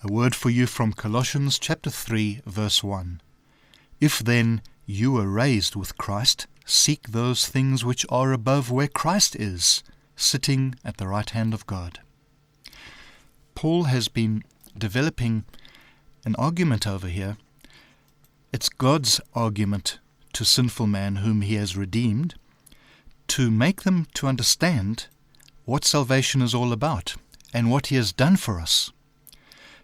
A word for you from Colossians chapter 3, verse 1. If then you were raised with Christ, seek those things which are above where Christ is, sitting at the right hand of God. Paul has been developing an argument over here. It's God's argument to sinful man whom he has redeemed, to make them to understand what salvation is all about and what he has done for us.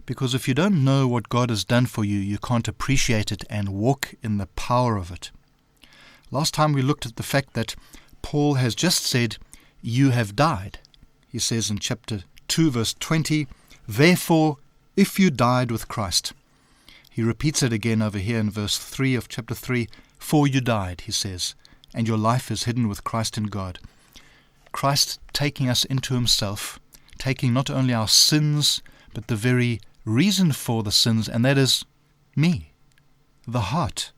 Because if you don't know what God has done for you, you can't appreciate it and walk in the power of it. Last time we looked at the fact that Paul has just said, you have died. He says in chapter 2, verse 20, therefore, if you died with Christ. He repeats it again over here in verse 3 of chapter 3, for you died, he says, and your life is hidden with Christ in God. Christ taking us into himself, taking not only our sins, but the very reason for the sins, and that is me, the heart,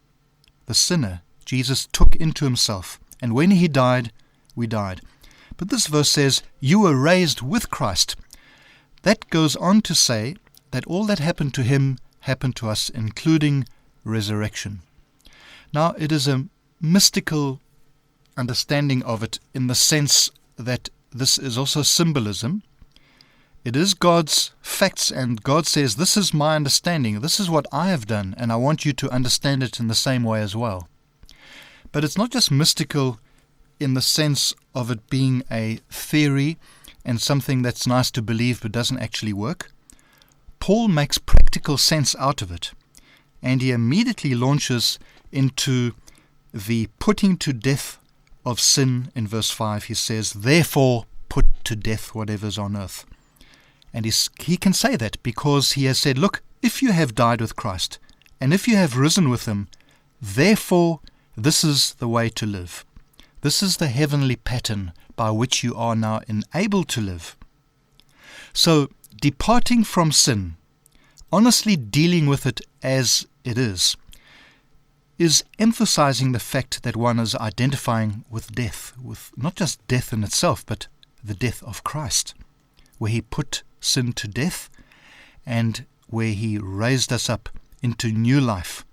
the sinner. Jesus took into himself, and when he died, we died. But this verse says, you were raised with Christ. That goes on to say that all that happened to him happened to us, including resurrection. Now, it is a mystical understanding of it in the sense that this is also symbolism. It is God's facts, and God says, this is my understanding, this is what I have done, and I want you to understand it in the same way as well. But it's not just mystical in the sense of it being a theory and something that's nice to believe but doesn't actually work. Paul makes practical sense out of it, and he immediately launches into the putting to death of sin in verse 5. He says, therefore put to death whatever's on earth. And he can say that because he has said, look, if you have died with Christ, and if you have risen with him, therefore this is the way to live. This is the heavenly pattern by which you are now enabled to live. So, departing from sin, honestly dealing with it as it is emphasizing the fact that one is identifying with death, with not just death in itself, but the death of Christ, where he put sin to death and where he raised us up into new life.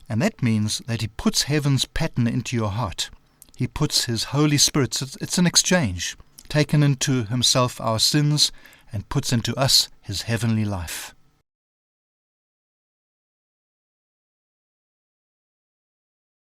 And that means that he puts heaven's pattern into your heart. He puts his Holy Spirit. It's an exchange, taken into himself our sins and puts into us his heavenly life.